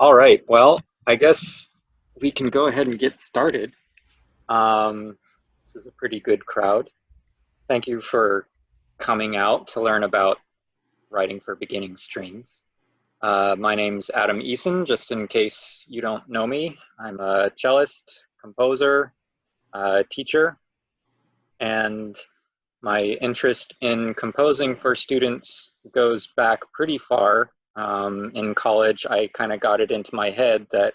All right, well, I guess we can go ahead and get started. This is a pretty good crowd. Thank you for coming out to learn about writing for beginning strings. My name's Adam Eason, just in case you don't know me. I'm a cellist, composer, teacher, and my interest in composing for students goes back pretty far. In college, I kind of got it into my head that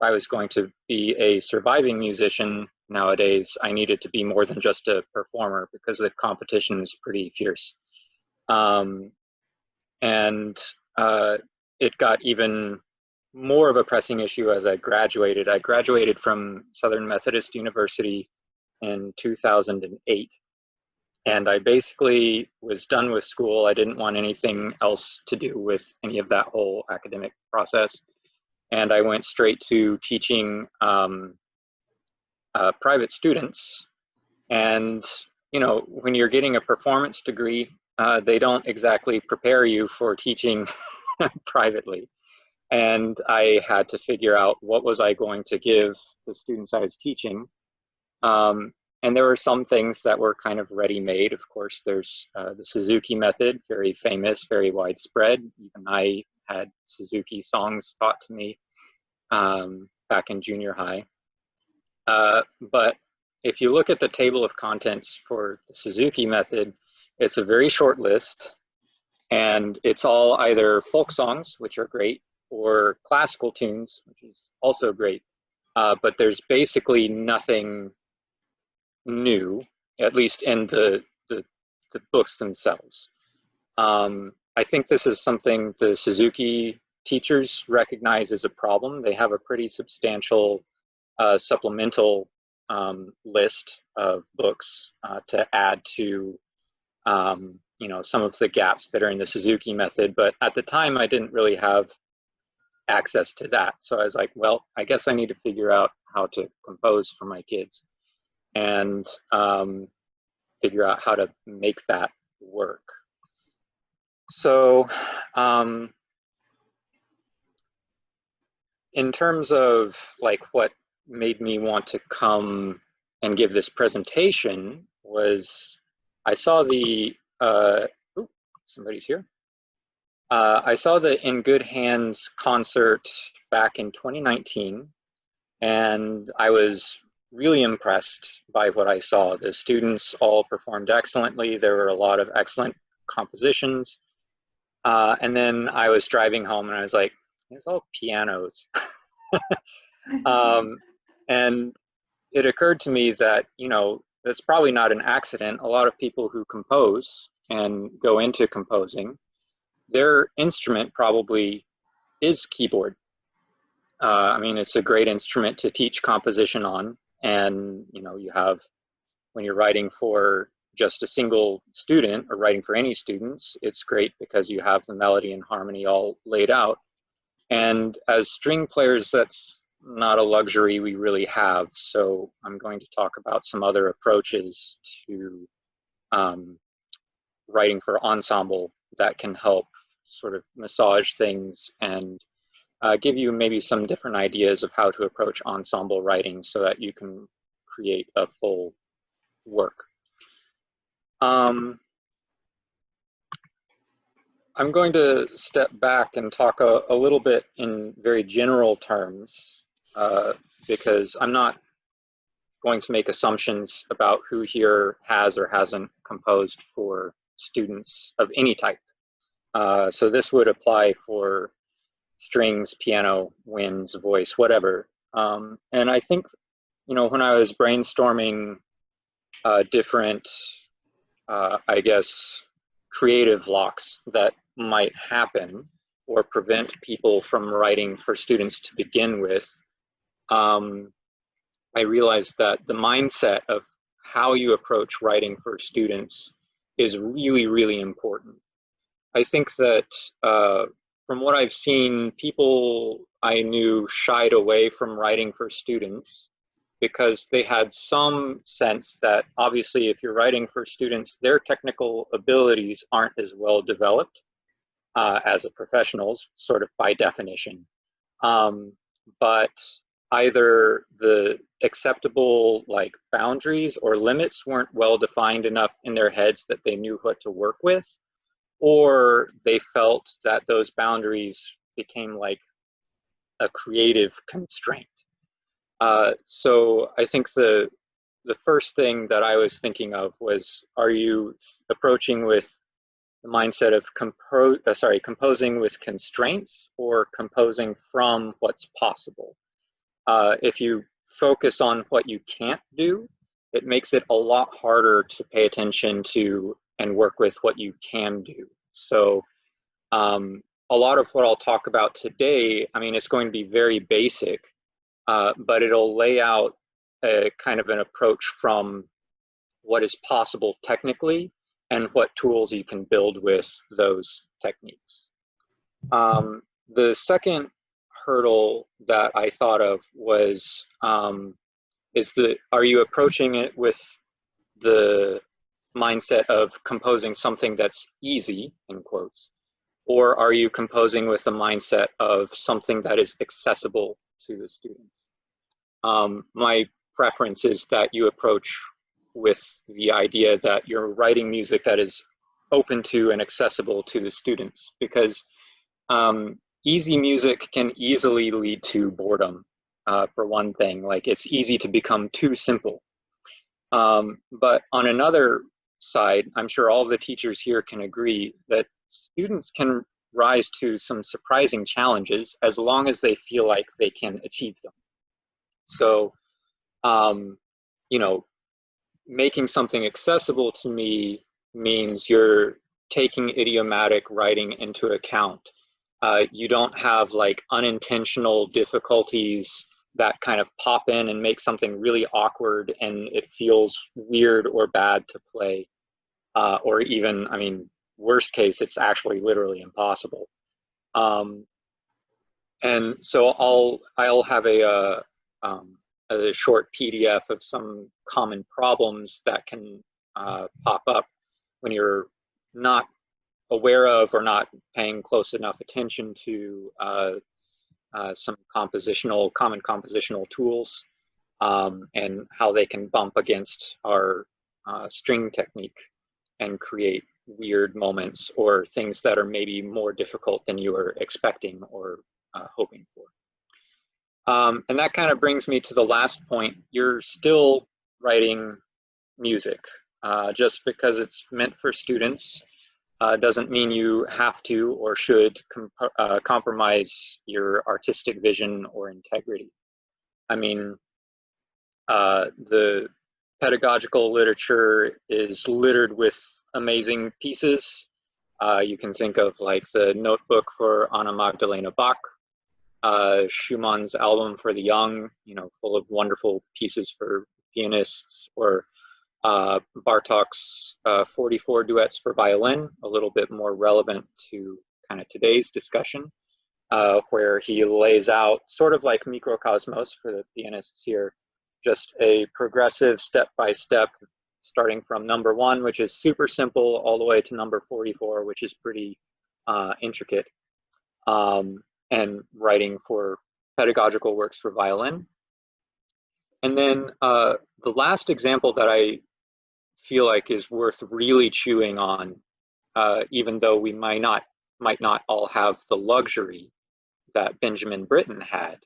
I was going to be a surviving musician nowadays, I needed to be more than just a performer because the competition is pretty fierce. Um, and it got even more of a pressing issue as I graduated. I graduated from Southern Methodist University in 2008. And I basically was done with school. I didn't want anything else to do with any of that whole academic process. And I went straight to teaching private students. And, you know, when you're getting a performance degree, they don't exactly prepare you for teaching privately. And I had to figure out what was I going to give the students I was teaching. Um, and there were some things that were kind of ready-made. Of course, there's the Suzuki method, very famous, very widespread. Even I had Suzuki songs taught to me back in junior high. But if you look at the table of contents for the Suzuki method, it's a very short list, and it's all either folk songs, which are great, or classical tunes, which is also great. But there's basically nothing new, at least in the books themselves. I think this is something the Suzuki teachers recognize as a problem. They have a pretty substantial supplemental list of books to add to you know, some of the gaps that are in the Suzuki method. But at the time, I didn't really have access to that. So I was like, well, I guess I need to figure out how to compose for my kids and figure out how to make that work. So in terms of like what made me want to come and give this presentation was I saw the ooh, somebody's here. I saw the In Good Hands concert back in 2019, and I was really impressed by what I saw. The students all performed excellently. There were a lot of excellent compositions. And then I was driving home and I was like, it's all pianos. um, and it occurred to me that, you know, that's probably not an accident. A lot of people who compose and go into composing, their instrument probably is keyboard. I mean, it's a great instrument to teach composition on. And, you know, you have, when you're writing for just a single student or writing for any students, it's great because you have the melody and harmony all laid out. And as string players, that's not a luxury we really have. So I'm going to talk about some other approaches to um, writing for ensemble that can help sort of massage things and give you maybe some different ideas of how to approach ensemble writing so that you can create a full work. I'm going to step back and talk a little bit in very general terms because I'm not going to make assumptions about who here has or hasn't composed for students of any type. So this would apply for strings, piano, winds, voice, whatever. And I think, you know, when I was brainstorming different, I guess, creative blocks that might happen or prevent people from writing for students to begin with, I realized that the mindset of how you approach writing for students is really, really important. I think that from what I've seen, people I knew shied away from writing for students because they had some sense that obviously if you're writing for students, their technical abilities aren't as well developed as a professional's, sort of by definition. but either the acceptable like boundaries or limits weren't well defined enough in their heads that they knew what to work with, or they felt that those boundaries became like a creative constraint. So I think the first thing that I was thinking of was, are you approaching with the mindset of composing with constraints or composing from what's possible? If you focus on what you can't do, it makes it a lot harder to pay attention to and work with what you can do. So a lot of what I'll talk about today, I mean, it's going to be very basic, but it'll lay out a kind of an approach from what is possible technically and what tools you can build with those techniques. The second hurdle that I thought of was, are you approaching it with the mindset of composing something that's easy, in quotes, or are you composing with the mindset of something that is accessible to the students? My preference is that you approach with the idea that you're writing music that is open to and accessible to the students, because easy music can easily lead to boredom, for one thing. Like, it's easy to become too simple. But on another side, I'm sure all of the teachers here can agree that students can rise to some surprising challenges as long as they feel like they can achieve them. So, you know, making something accessible to me means you're taking idiomatic writing into account. You don't have like unintentional difficulties that kind of pop in and make something really awkward and it feels weird or bad to play. Or even, I mean, worst case, it's actually literally impossible. And so I'll have a short PDF of some common problems that can pop up when you're not aware of or not paying close enough attention to some common compositional tools, and how they can bump against our string technique and create weird moments or things that are maybe more difficult than you were expecting or hoping for. And that kind of brings me to the last point. You're still writing music. Just because it's meant for students doesn't mean you have to or should compromise your artistic vision or integrity. I mean, the pedagogical literature is littered with amazing pieces. You can think of like the Notebook for Anna Magdalena Bach, Schumann's Album for the Young, you know, full of wonderful pieces for pianists, or Bartók's 44 duets for violin, a little bit more relevant to kind of today's discussion, where he lays out, sort of like Microcosmos for the pianists here, just a progressive step-by-step, starting from number 1, which is super simple, all the way to number 44, which is pretty intricate, and writing for pedagogical works for violin. And then the last example that I feel like is worth really chewing on, even though we might not all have the luxury that Benjamin Britten had.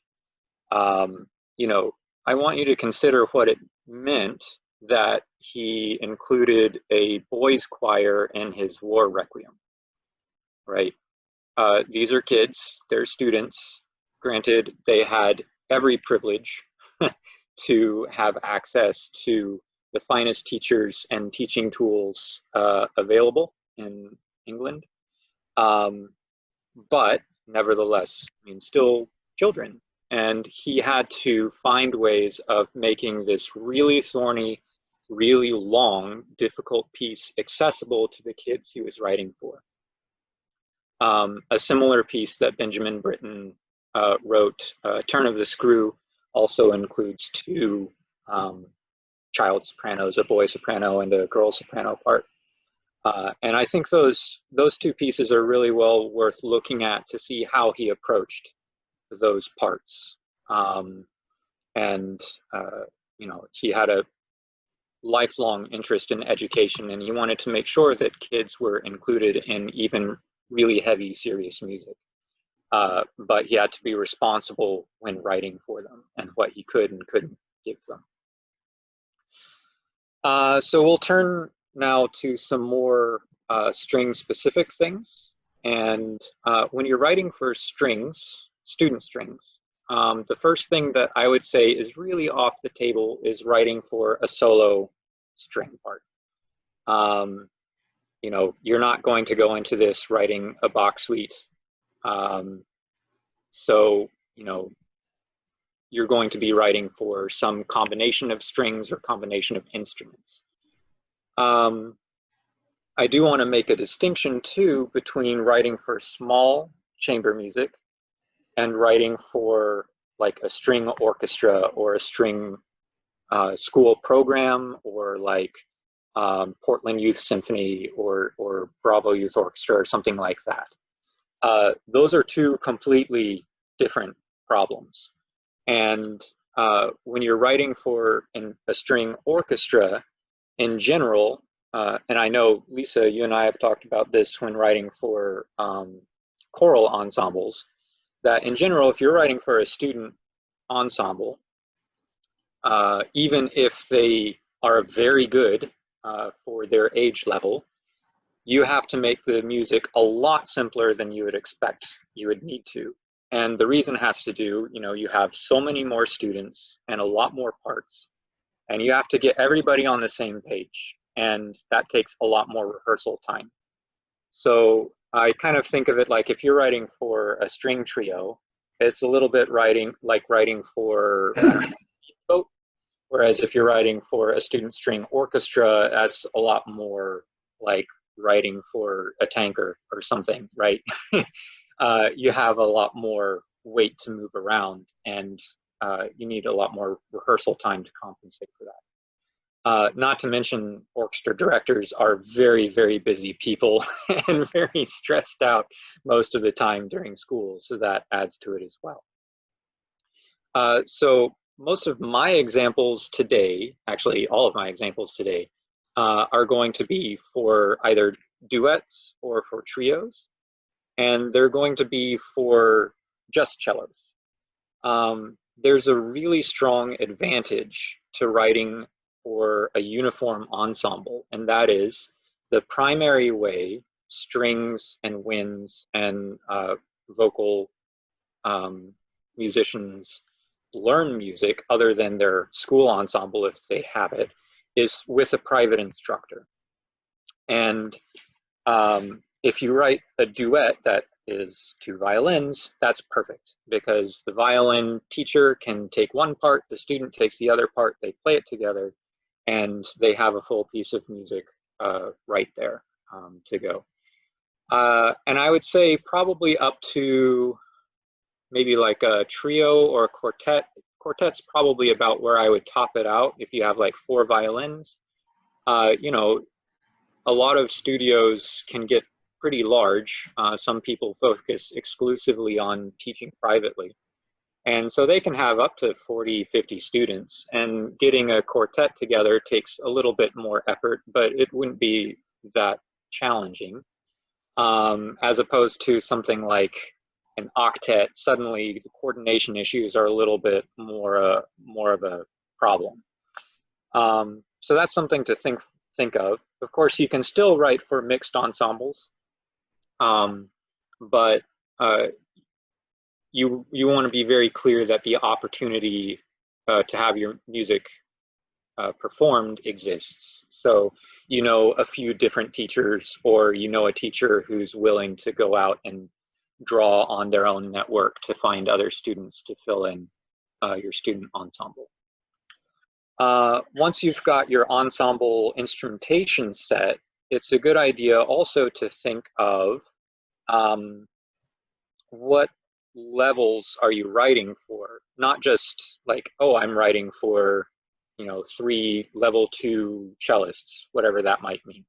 You know, I want you to consider what it meant that he included a boys' choir in his War Requiem, right? These are kids, they're students. Granted, they had every privilege to have access to the finest teachers and teaching tools available in England. But nevertheless, I mean, still children. And he had to find ways of making this really thorny, really long, difficult piece accessible to the kids he was writing for. A similar piece that Benjamin Britten wrote, Turn of the Screw, also includes 2 child sopranos, a boy soprano and a girl soprano part. And I think those 2 pieces are really well worth looking at to see how he approached those parts. And he had a lifelong interest in education, and he wanted to make sure that kids were included in even really heavy, serious music. But he had to be responsible when writing for them and what he could and couldn't give them. So we'll turn now to some more string-specific things. And when you're writing for strings, student strings, the first thing that I would say is really off the table is writing for a solo string part. You're not going to go into this writing a Bach suite. So you're going to be writing for some combination of strings or combination of instruments. I do want to make a distinction too between writing for small chamber music and writing for like a string orchestra or a string school program, or like Portland Youth Symphony or Bravo Youth Orchestra or something like that. Those are two completely different problems. And when you're writing for a string orchestra in general, and I know, Lisa, you and I have talked about this when writing for choral ensembles, that in general, if you're writing for a student ensemble, even if they are very good for their age level, you have to make the music a lot simpler than you would expect you would need to. And the reason has to do, you have so many more students and a lot more parts, and you have to get everybody on the same page. And that takes a lot more rehearsal time. So I kind of think of it like if you're writing for a string trio, it's a little bit like writing for a boat. Whereas if you're writing for a student string orchestra, that's a lot more like writing for a tanker or something, right? You have a lot more weight to move around, and you need a lot more rehearsal time to compensate for that. Not to mention, orchestra directors are very, very busy people and very stressed out most of the time during school, so that adds to it as well. So most of my examples today, actually all of my examples today, are going to be for either duets or for trios, and they're going to be for just cellos. There's a really strong advantage to writing for a uniform ensemble, and that is the primary way strings and winds and vocal musicians learn music, other than their school ensemble if they have it, is with a private instructor. And if you write a duet that is two violins, that's perfect, because the violin teacher can take one part, the student takes the other part, they play it together, and they have a full piece of music right there to go. And I would say probably up to maybe like a trio or a quartet. Quartet's probably about where I would top it out if you have like 4 violins. A lot of studios can get pretty large. Some people focus exclusively on teaching privately. And so they can have up to 40, 50 students, and getting a quartet together takes a little bit more effort, but it wouldn't be that challenging. As opposed to something like an octet, suddenly the coordination issues are a little bit more of a problem. So that's something to think of. Of course, you can still write for mixed ensembles, but you want to be very clear that the opportunity to have your music performed exists. So a few different teachers, or a teacher who's willing to go out and draw on their own network to find other students to fill in your student ensemble. Once you've got your ensemble instrumentation set, it's a good idea also to think of what levels are you writing for? Not just like, oh, I'm writing for 3 level 2 cellists, whatever that might mean.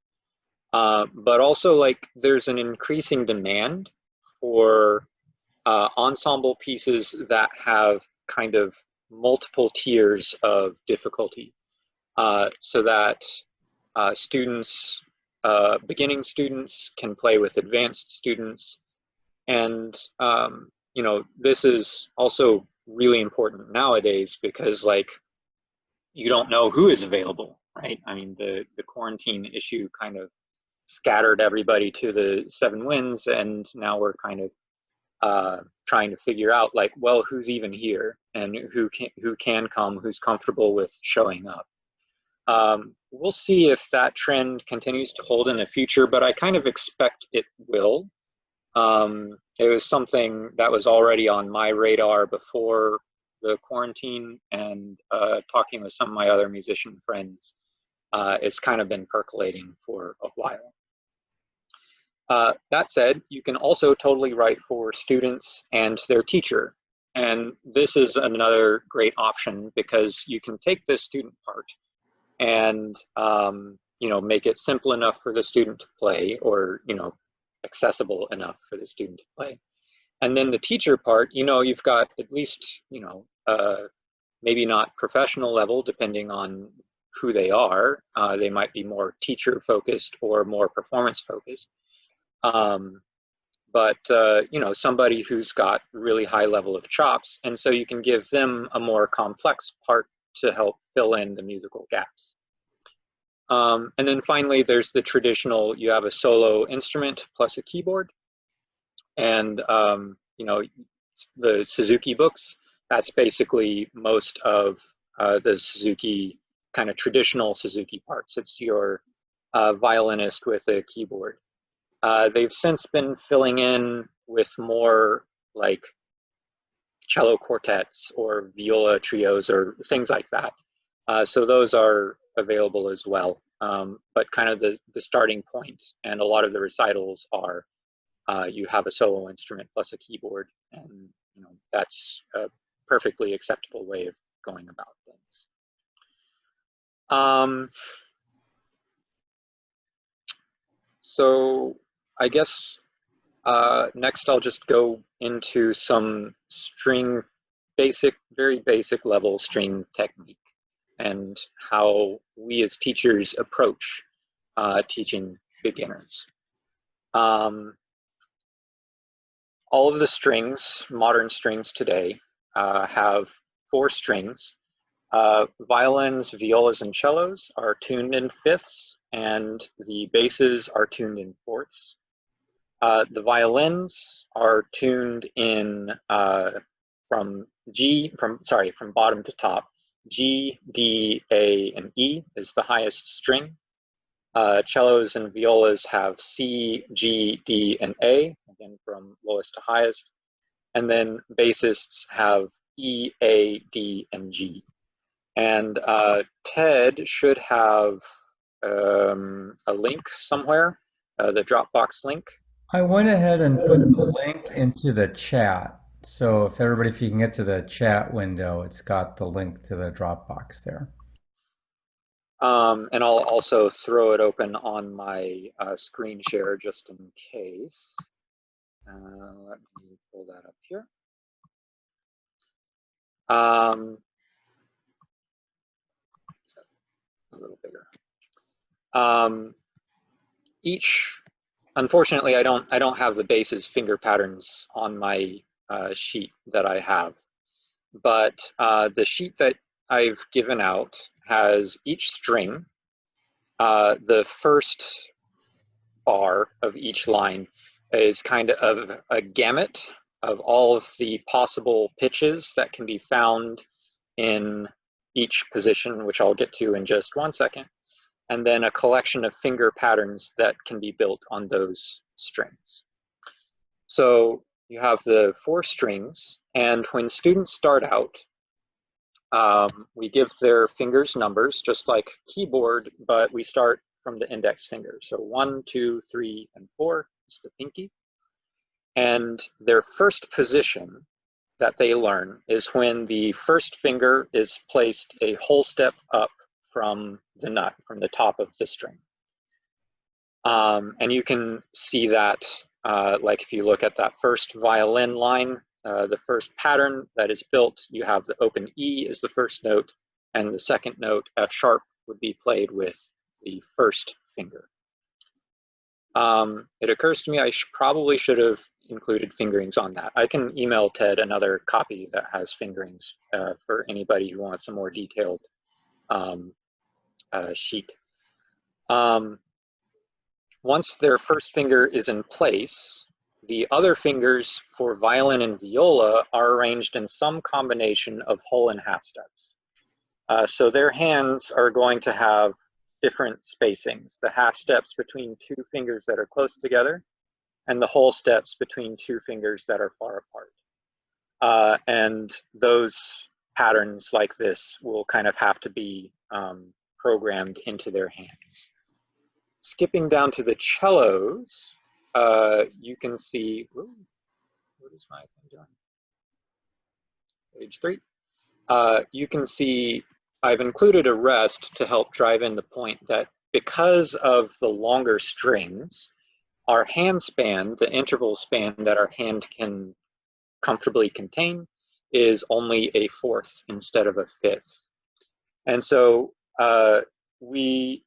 But also, like, there's an increasing demand for ensemble pieces that have kind of multiple tiers of difficulty, so that students, beginning students can play with advanced students. And, you know, this is also really important nowadays because, like, you don't know who is available, right? I mean, the quarantine issue kind of scattered everybody to the seven winds, and now we're kind of trying to figure out, like, well, who's even here and who can come, who's comfortable with showing up. We'll see if that trend continues to hold in the future, but I kind of expect it will. It was something that was already on my radar before the quarantine, and talking with some of my other musician friends, it's kind of been percolating for a while. That said, you can also totally write for students and their teacher. And this is another great option because you can take this student part and you know, make it simple enough for the student to play, or, you know, accessible enough for the student to play. And then the teacher part, you know, you've got at least, you know, maybe not professional level, depending on who they are. They might be more teacher focused or more performance focused. But you know, somebody who's got really high level of chops, and so you can give them a more complex part to help fill in the musical gaps. And then finally, there's the traditional, you have a solo instrument plus a keyboard. And you know, the Suzuki books, that's basically most of the Suzuki, kind of traditional Suzuki parts. It's your violinist with a keyboard. They've since been filling in with more like cello quartets or viola trios or things like that. So those are available as well. But kind of the starting point, and a lot of the recitals are you have a solo instrument plus a keyboard, and you know, that's a perfectly acceptable way of going about things. So I guess next I'll just go into some string, very basic level string technique, and how we as teachers approach teaching beginners. All of the strings, modern strings today, have 4 strings. Violins, violas, and cellos are tuned in fifths, and the basses are tuned in fourths. The violins are tuned in from bottom to top. G, D, A, and E is the highest string. Cellos and violas have C, G, D, and A, again from lowest to highest. And then bassists have E, A, D, and G. And Ted should have a link somewhere, the Dropbox link. I went ahead and put the link into the chat. So if you can get to the chat window, it's got the link to the Dropbox there. And I'll also throw it open on my screen share just in case. Let me pull that up here. A little bigger. Unfortunately, I don't have the basses finger patterns on my sheet that I have, but the sheet that I've given out has each string. The first bar of each line is kind of a gamut of all of the possible pitches that can be found in each position, which I'll get to in just one second, and then a collection of finger patterns that can be built on those strings. So you have the 4 strings, and when students start out, we give their fingers numbers, just like keyboard, but we start from the index finger. So 1, 2, 3, and 4 is the pinky. And their first position that they learn is when the first finger is placed a whole step up from the nut, from the top of the string. And you can see that Like if you look at that first violin line, the first pattern that is built, you have the open E as the first note, and the second note, F sharp, would be played with the first finger. It occurs to me I probably should have included fingerings on that. I can email Ted another copy that has fingerings for anybody who wants a more detailed sheet. Once their first finger is in place, the other fingers for violin and viola are arranged in some combination of whole and half steps. So their hands are going to have different spacings, the half steps between two fingers that are close together, and the whole steps between two fingers that are far apart. And those patterns like this will kind of have to be programmed into their hands. Skipping down to the cellos, you can see, ooh, what is my thing doing? Page 3. You can see I've included a rest to help drive in the point that because of the longer strings, our hand span, the interval span that our hand can comfortably contain, is only a fourth instead of a fifth. And so we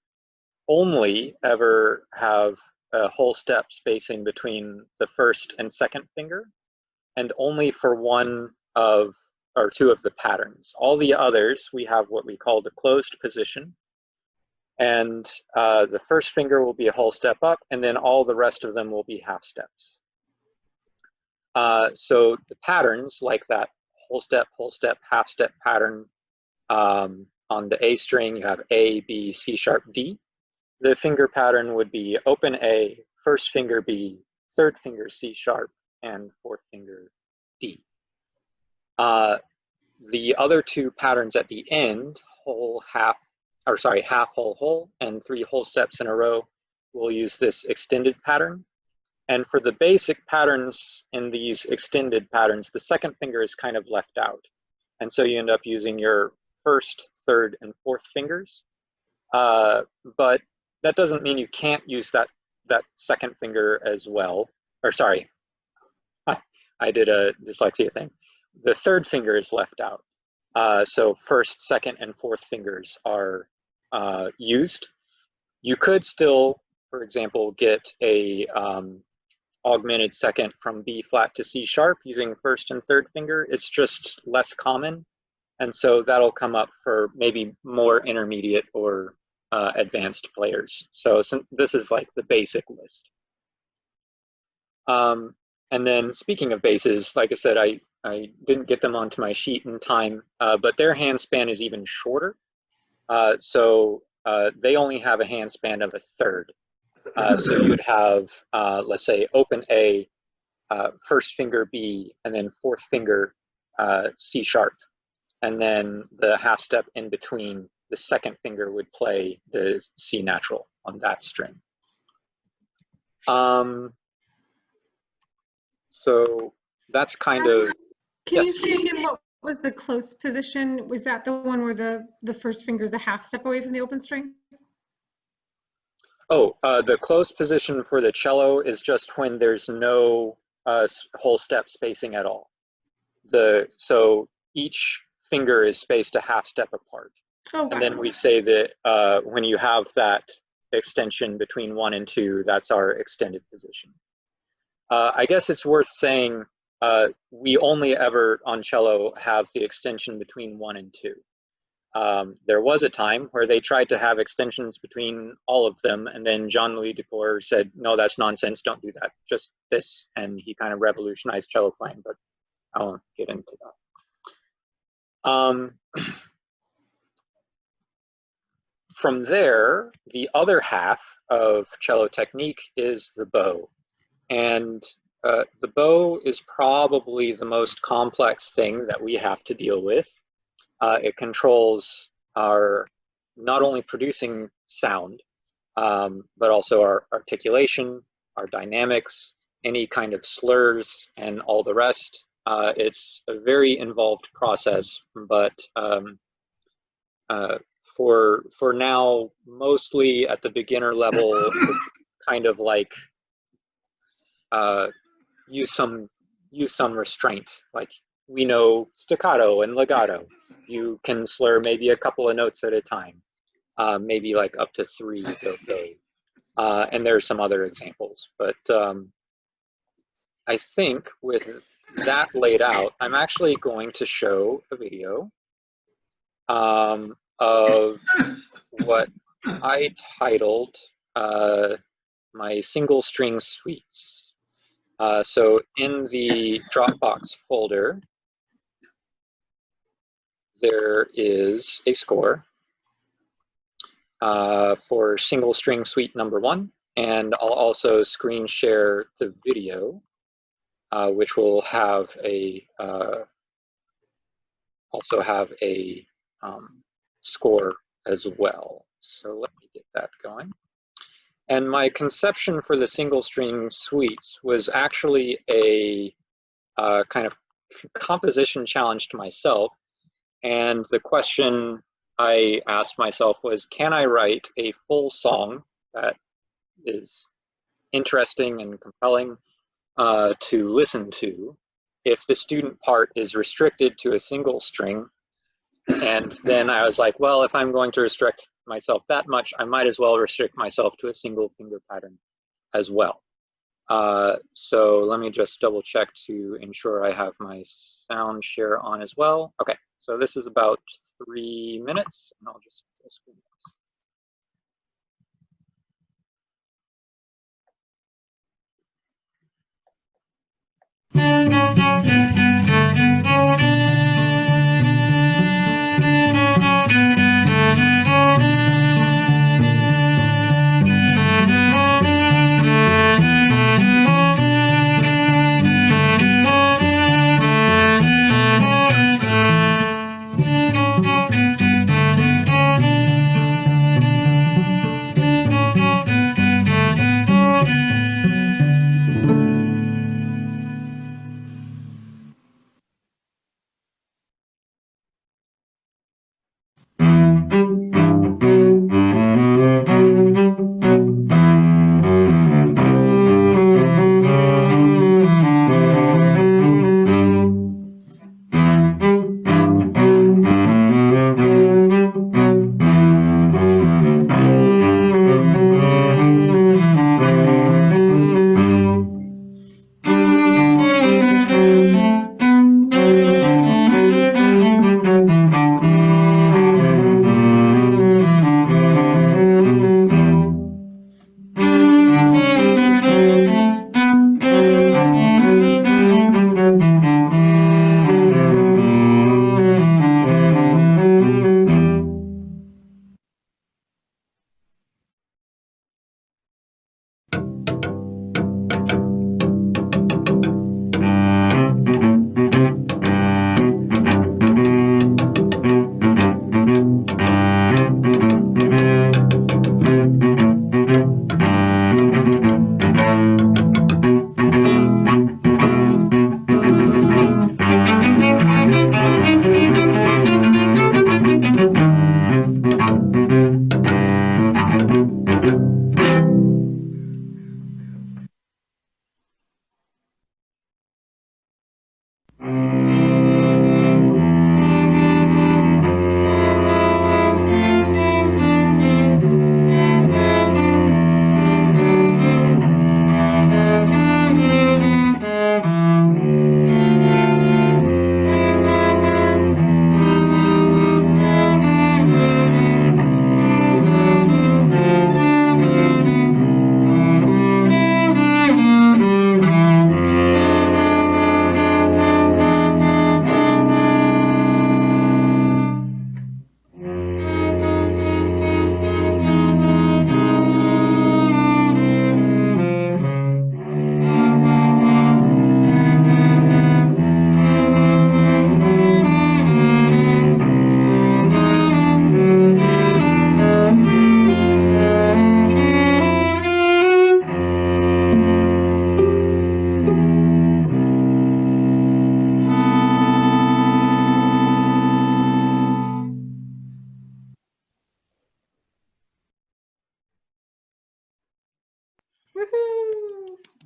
only ever have a whole step spacing between the first and second finger, and only for one of or two of the patterns. All the others, we have what we call the closed position, and the first finger will be a whole step up, and then all the rest of them will be half steps. So the patterns like that whole step, half step pattern, on the A string, you have A, B, C sharp, D. The finger pattern would be open A, first finger B, third finger C sharp, and fourth finger D. The other two patterns at the end, whole, half, or sorry, half, whole, whole, and three whole steps in a row, we'll use this extended pattern. And for the basic patterns in these extended patterns, the second finger is kind of left out. And so you end up using your first, third, and fourth fingers. But that doesn't mean you can't use that second finger as well. Or sorry, I did a dyslexia thing. The third finger is left out. So first, second, and fourth fingers are used. You could still, for example, get a augmented second from B flat to C sharp using first and third finger. It's just less common. And so that'll come up for maybe more intermediate or advanced players. So this is like the basic list. And then speaking of basses, like I said, I didn't get them onto my sheet in time, but their hand span is even shorter. So they only have a hand span of a third. So you'd have, let's say, open A, first finger B, and then fourth finger C sharp. And then the half step in between, the second finger would play the C natural on that string. So that's kind of. Can you say again what was the close position? Was that the one where the first finger is a half step away from the open string? Oh, the close position for the cello is just when there's no whole step spacing at all. So each finger is spaced a half step apart. Oh, and then we say that when you have that extension between 1 and 2, that's our extended position. I guess it's worth saying we only ever on cello have the extension between 1 and 2. There was a time where they tried to have extensions between all of them, and then Jean-Louis Dufour said, no, that's nonsense, don't do that, just this. And he kind of revolutionized cello playing, but I won't get into that. From there, the other half of cello technique is the bow. And the bow is probably the most complex thing that we have to deal with. It controls our not only producing sound, but also our articulation, our dynamics, any kind of slurs, and all the rest. It's a very involved process, but for now, mostly at the beginner level, kind of like use some restraint. Like we know staccato and legato. You can slur maybe a couple of notes at a time. Maybe like up to 3 is okay. And there are some other examples, but I think with that laid out, I'm actually going to show a video of what I titled my single string suites. So in the Dropbox folder, there is a score for single string suite number 1, and I'll also screen share the video, which will have a also have a score as well. So let me get that going. And my conception for the single string suites was actually a kind of composition challenge to myself. And the question I asked myself was, can I write a full song that is interesting and compelling to listen to if the student part is restricted to a single string? And then I was like, well, if I'm going to restrict myself that much, I might as well restrict myself to a single finger pattern as well. So let me just double check to ensure I have my sound share on as well. Okay, so this is about 3 minutes, and I'll just full screen this.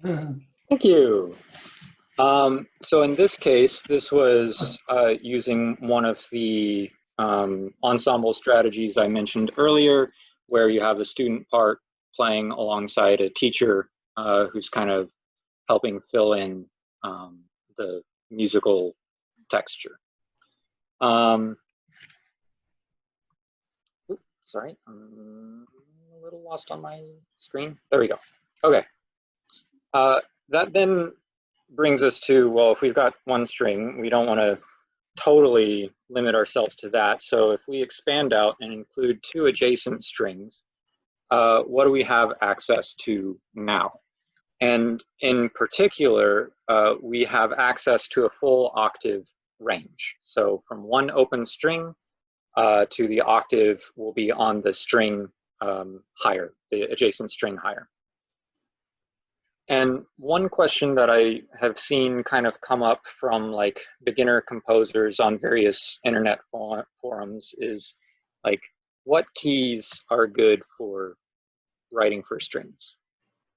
Woohoo! Thank you. So in this case, this was using one of the ensemble strategies I mentioned earlier, where you have a student part playing alongside a teacher who's kind of helping fill in the musical texture. Oops, sorry, I'm a little lost on my screen. There we go. Okay. That then brings us to, well, if we've got one string, we don't want to totally limit ourselves to that. So if we expand out and include two adjacent strings, what do we have access to now? And in particular, we have access to a full octave range. So from one open string to the octave will be on the string higher, the adjacent string higher. And one question that I have seen kind of come up from like beginner composers on various internet forums is like, what keys are good for writing for strings?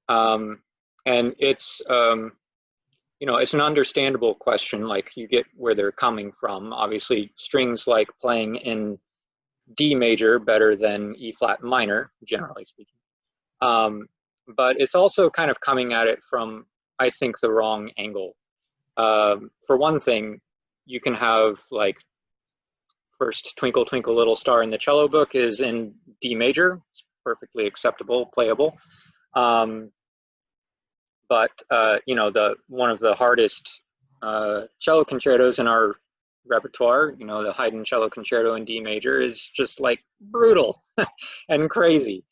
And it's, you know, it's an understandable question, like you get where they're coming from. Obviously, strings like playing in D major better than E flat minor, generally speaking. But it's also kind of coming at it from, I think, the wrong angle. For one thing, you can have like first Twinkle Twinkle Little Star in the cello book is in D major. It's perfectly acceptable, playable. But you know, one of the hardest cello concertos in our repertoire, you know, the Haydn Cello Concerto in D major is just like brutal and crazy.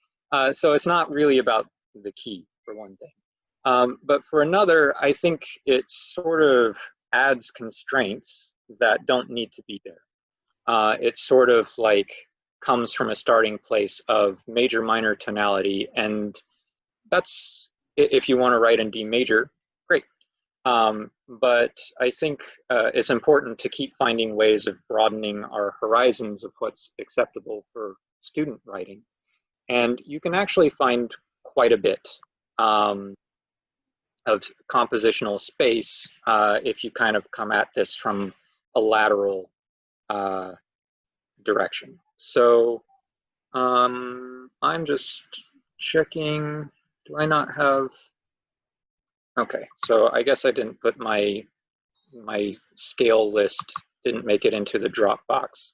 So it's not really about the key, for one thing. But for another, I think it sort of adds constraints that don't need to be there. It sort of like comes from a starting place of major minor tonality, and that's, if you want to write in D major, great. But I think it's important to keep finding ways of broadening our horizons of what's acceptable for student writing. And you can actually find quite a bit of compositional space if you kind of come at this from a lateral direction. So I'm just checking, do I not have, okay, so I guess I didn't put my scale list, didn't make it into the Dropbox.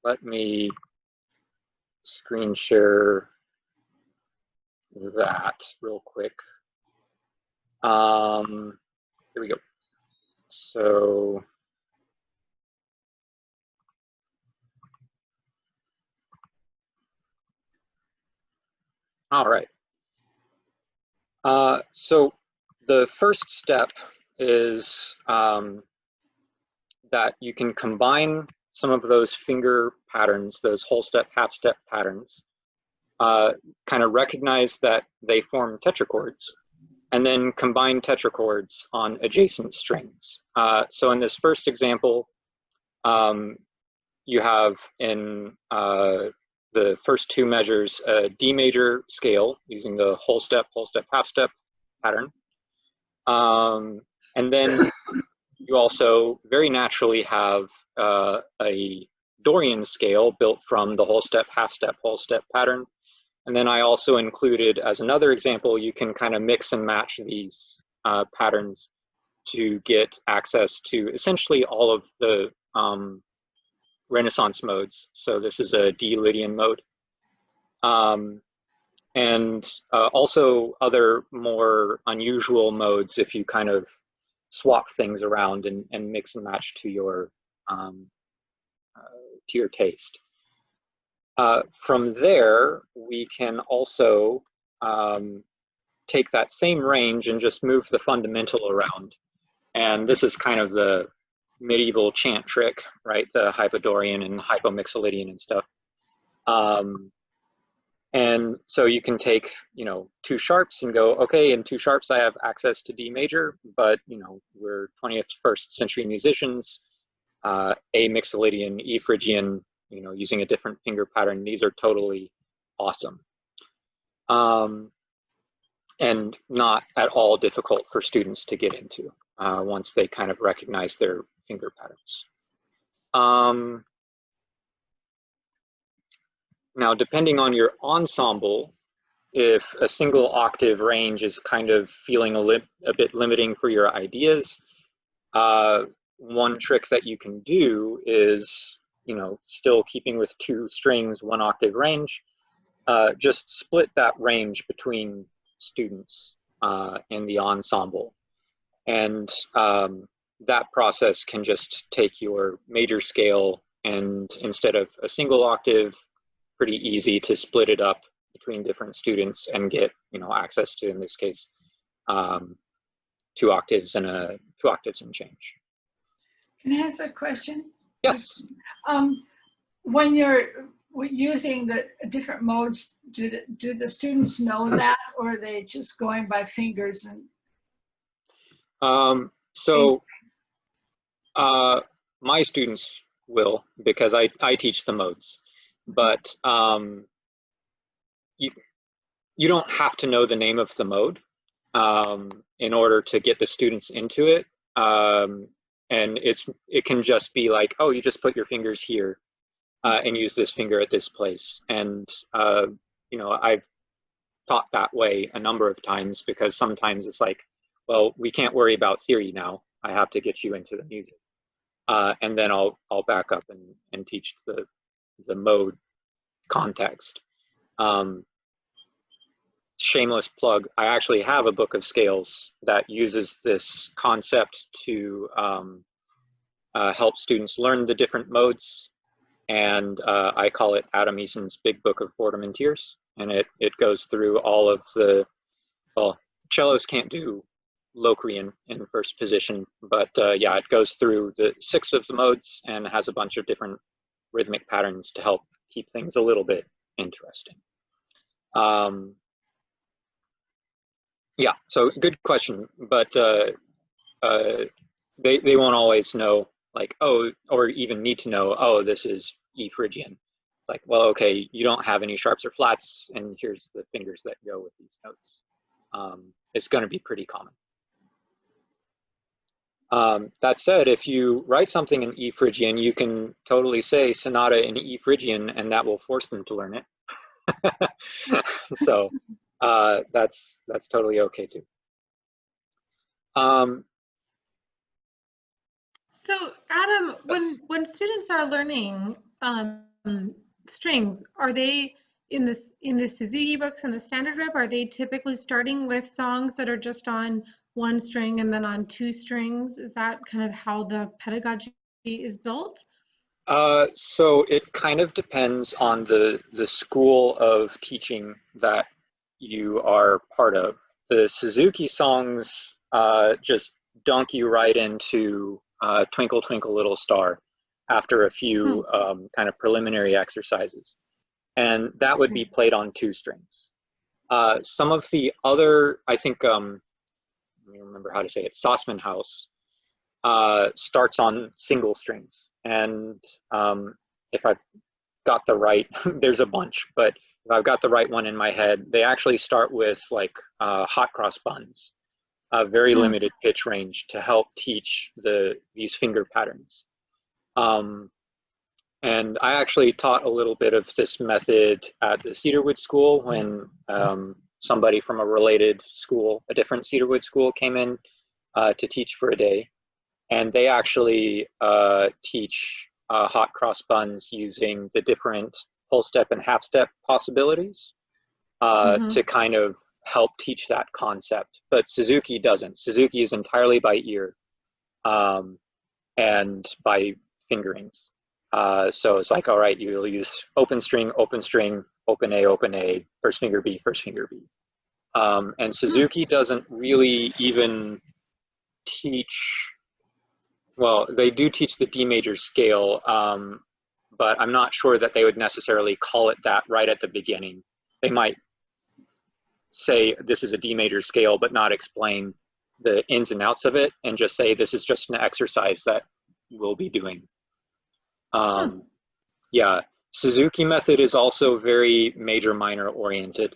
Let me screen share that real quick. Here we go. So all right. So the first step is that you can combine some of those finger patterns, those whole step, half step patterns, kind of recognize that they form tetrachords, and then combine tetrachords on adjacent strings. So in this first example, you have in the first two measures a D major scale using the whole step, half step pattern. And then you also very naturally have a Dorian scale built from the whole step, half step pattern. And then I also included, as another example, you can kind of mix and match these patterns to get access to essentially all of the Renaissance modes. So this is a D Lydian mode. And also other more unusual modes if you kind of swap things around and mix and match to your taste. From there, we can also take that same range and just move the fundamental around. And this is kind of the medieval chant trick, right? The Hypodorian and Hypomixolydian and stuff. And so you can take, you know, two sharps and go, okay, in two sharps I have access to D major, but, you know, we're 21st century musicians, A Mixolydian, E Phrygian, you know, using a different finger pattern. These are totally awesome. and not at all difficult for students to get into once they kind of recognize their finger patterns. Now, depending on your ensemble, if a single octave range is kind of feeling a bit limiting for your ideas, one trick that you can do is, still keeping with 2 strings, 1 octave range, just split that range between students in the ensemble. And that process can just take your major scale, and instead of a single octave, pretty easy to split it up between different students and get, access to, in this case, 2 octaves and 2 octaves and change. Can I ask a question? Yes. When you're using the different modes, do the students know that, or are they just going by fingers? And my students will, because I teach the modes, but you don't have to know the name of the mode in order to get the students into it. And it can just be like, oh, you just put your fingers here and use this finger at this place. And I've taught that way a number of times, because sometimes it's like, well, we can't worry about theory now. I have to get you into the music. And then I'll back up and teach the mode context. Shameless plug, I actually have a book of scales that uses this concept to help students learn the different modes. And I call it Adam Eason's Big Book of Boredom and Tears. And it goes through all of cellos can't do Locrian in first position, but yeah, it goes through the 6 of the modes and has a bunch of different rhythmic patterns to help keep things a little bit interesting. Yeah, so good question, but they won't always know, like, oh, or even need to know, oh, this is E Phrygian. It's like, well, okay, you don't have any sharps or flats, and here's the fingers that go with these notes. It's going to be pretty common. That said, if you write something in E Phrygian, you can totally say sonata in E Phrygian, and that will force them to learn it. So that's totally okay too. So Adam, Yes. when students are learning strings, are they in the Suzuki books and the standard rep? Are they typically starting with songs that are just on 1 string and then on 2 strings? Is that kind of how the pedagogy is built? So it kind of depends on the school of teaching that you are part of. The Suzuki songs just dunk you right into Twinkle Twinkle Little Star after a few kind of preliminary exercises. And that would be played on 2 strings. Some of the other, I think, let me remember how to say it, Sossman House starts on single strings. And if I've got the right, there's a bunch, but if I've got the right one in my head, they actually start with like hot cross buns, a very limited pitch range to help teach these finger patterns. And I actually taught a little bit of this method at the Cedarwood School when somebody from a related school, a different Cedarwood school, came in to teach for a day. And they actually teach hot cross buns using the different whole step and half step possibilities to kind of help teach that concept. But Suzuki doesn't. Suzuki is entirely by ear and by fingerings. So it's like, all right, you'll use open string, open A, first finger B, first finger B. And Suzuki doesn't really even teach, well, they do teach the D major scale, but I'm not sure that they would necessarily call it that right at the beginning. They might say this is a D major scale, but not explain the ins and outs of it, and just say this is just an exercise that we'll be doing. Yeah, Suzuki method is also very major minor oriented.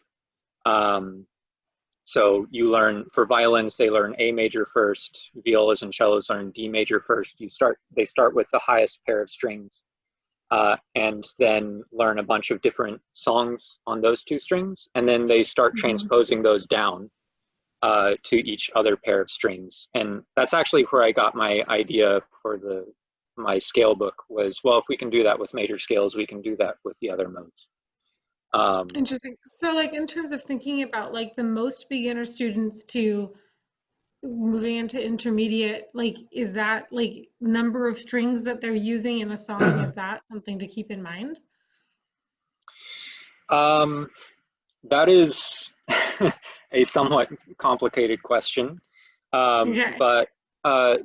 So you learn, for violins, they learn A major first, violas and cellos learn D major first. They start with the highest pair of strings, and then learn a bunch of different songs on those two strings, and then they start transposing those down to each other pair of strings. And that's actually where I got my idea for my scale book was, well, if we can do that with major scales, we can do that with the other modes. Interesting. So like in terms of thinking about like the most beginner students to moving into intermediate, like is that like number of strings that they're using in a song, is that something to keep in mind? That is a somewhat complicated question. Okay. But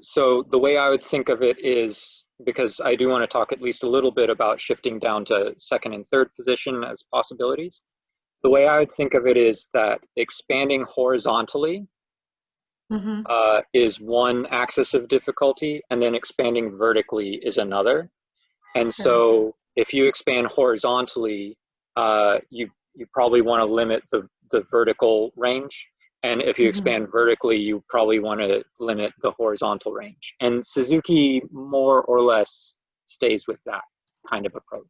so the way I would think of it is, because I do want to talk at least a little bit about shifting down to second and third position as possibilities. The way I would think of it is that expanding horizontally is one axis of difficulty, and then expanding vertically is another. And so if you expand horizontally, you probably want to limit the vertical range. And if you expand vertically, you probably want to limit the horizontal range. And Suzuki more or less stays with that kind of approach.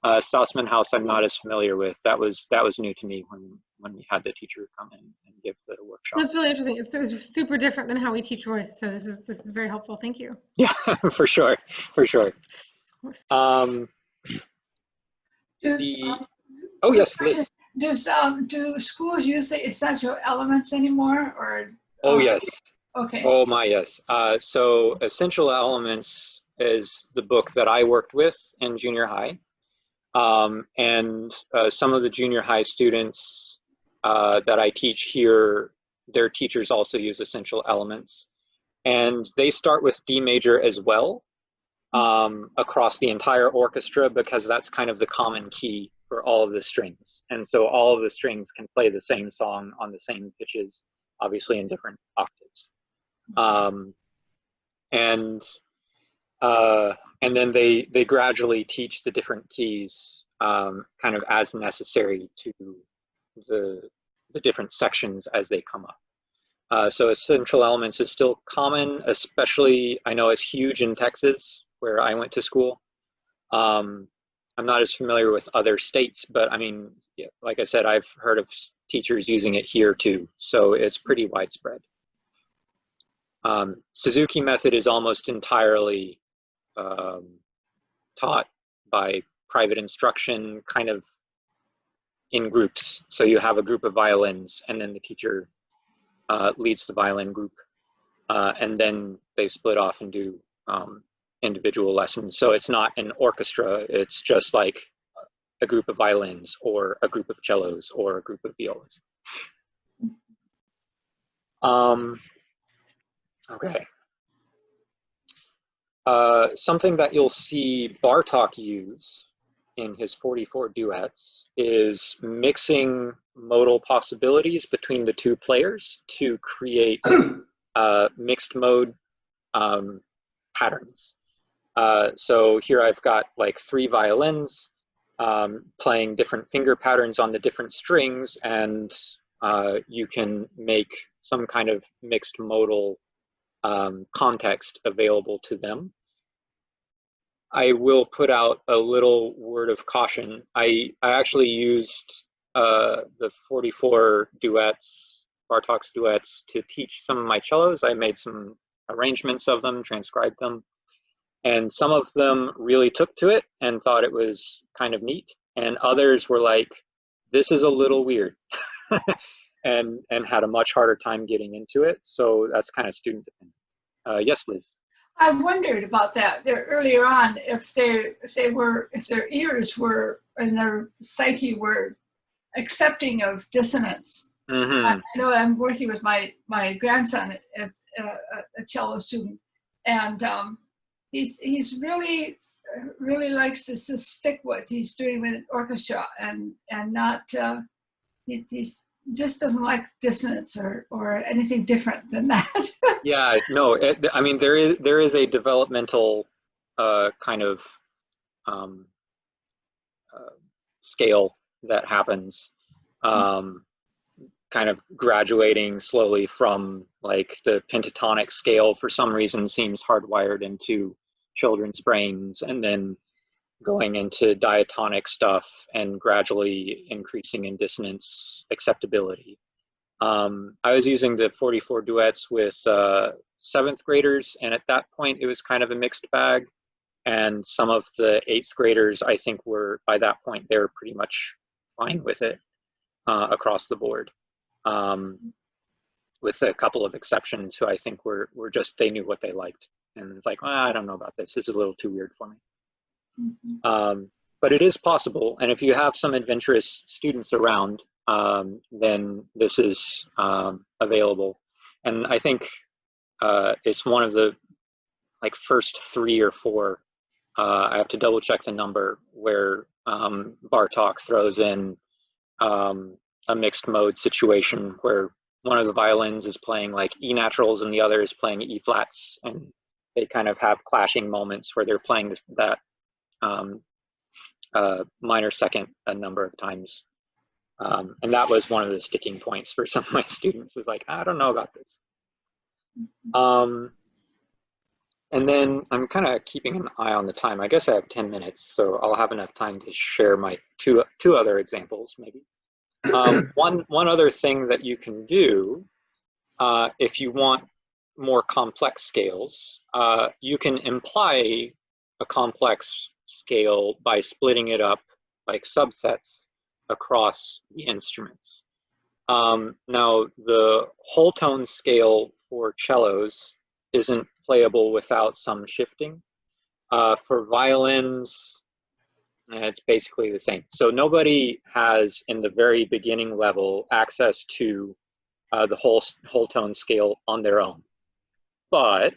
Stossman House, I'm not as familiar with. That was new to me when we had the teacher come in and give the workshop. That's really interesting. It's super different than how we teach voice. So this is very helpful. Thank you. Yeah, for sure. Oh yes, Liz. Do schools use the essential elements anymore, or? Oh yes. Okay. Oh my yes. So Essential Elements is the book that I worked with in junior high, and some of the junior high students that I teach here, their teachers also use Essential Elements, and they start with D major as well across the entire orchestra, because that's kind of the common key for all of the strings. And so all of the strings can play the same song on the same pitches, obviously in different octaves. And then they gradually teach the different keys kind of as necessary to the different sections as they come up. So Essential Elements is still common, especially I know it's huge in Texas where I went to school. I'm not as familiar with other states, but I mean, yeah, like I said, I've heard of teachers using it here too, so it's pretty widespread. Suzuki method is almost entirely taught by private instruction, kind of in groups. So you have a group of violins, and then the teacher leads the violin group, and then they split off and do individual lessons. So it's not an orchestra, it's just like a group of violins or a group of cellos or a group of violas. Okay. Something that you'll see Bartók use in his 44 duets is mixing modal possibilities between the two players to create mixed mode patterns. So here I've got like 3 violins playing different finger patterns on the different strings, and you can make some kind of mixed modal context available to them. I will put out a little word of caution. I actually used the 44 duets, Bartók's duets, to teach some of my cellos. I made some arrangements of them, transcribed them, and some of them really took to it and thought it was kind of neat, and others were like, this is a little weird, and had a much harder time getting into it. So that's kind of student dependent. Yes, Liz. I wondered about that there earlier on, if their ears were and their psyche were accepting of dissonance. I know I'm working with my grandson as a cello student, and he's really likes to just stick what he's doing with an orchestra, and not he's just doesn't like dissonance or anything different than that. Yeah, no, I mean, there is a developmental kind of scale that happens, kind kind of graduating slowly from like the pentatonic scale for some reason seems hardwired into children's brains, and then going into diatonic stuff and gradually increasing in dissonance acceptability. I was using the 44 duets with 7th graders, and at that point it was kind of a mixed bag. And some of the 8th graders, I think, were, by that point, they were pretty much fine with it across the board, with a couple of exceptions who I think were just, they knew what they liked. And it's like, well, I don't know about this. This is a little too weird for me. Mm-hmm. But it is possible. And if you have some adventurous students around, then this is available. And I think it's one of the like first 3 or 4, I have to double check the number, where Bartók throws in a mixed mode situation where one of the violins is playing like E naturals and the other is playing E flats, and they kind of have clashing moments where they're playing that minor second a number of times. And that was one of the sticking points for some of my students, was like, I don't know about this. And then I'm kind of keeping an eye on the time. I guess I have 10 minutes, so I'll have enough time to share my two other examples, maybe. One other thing that you can do, if you want more complex scales, you can imply a complex scale by splitting it up like subsets across the instruments. Now, the whole tone scale for cellos isn't playable without some shifting. For violins, it's basically the same. So nobody has, in the very beginning level, access to the whole tone scale on their own. But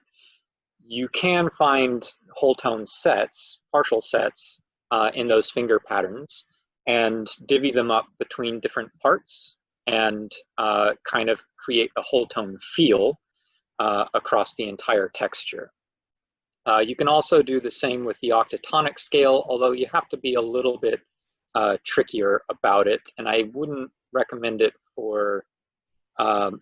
you can find whole tone sets, partial sets, in those finger patterns, and divvy them up between different parts, and kind of create a whole tone feel across the entire texture. You can also do the same with the octatonic scale, although you have to be a little bit trickier about it, and I wouldn't recommend it for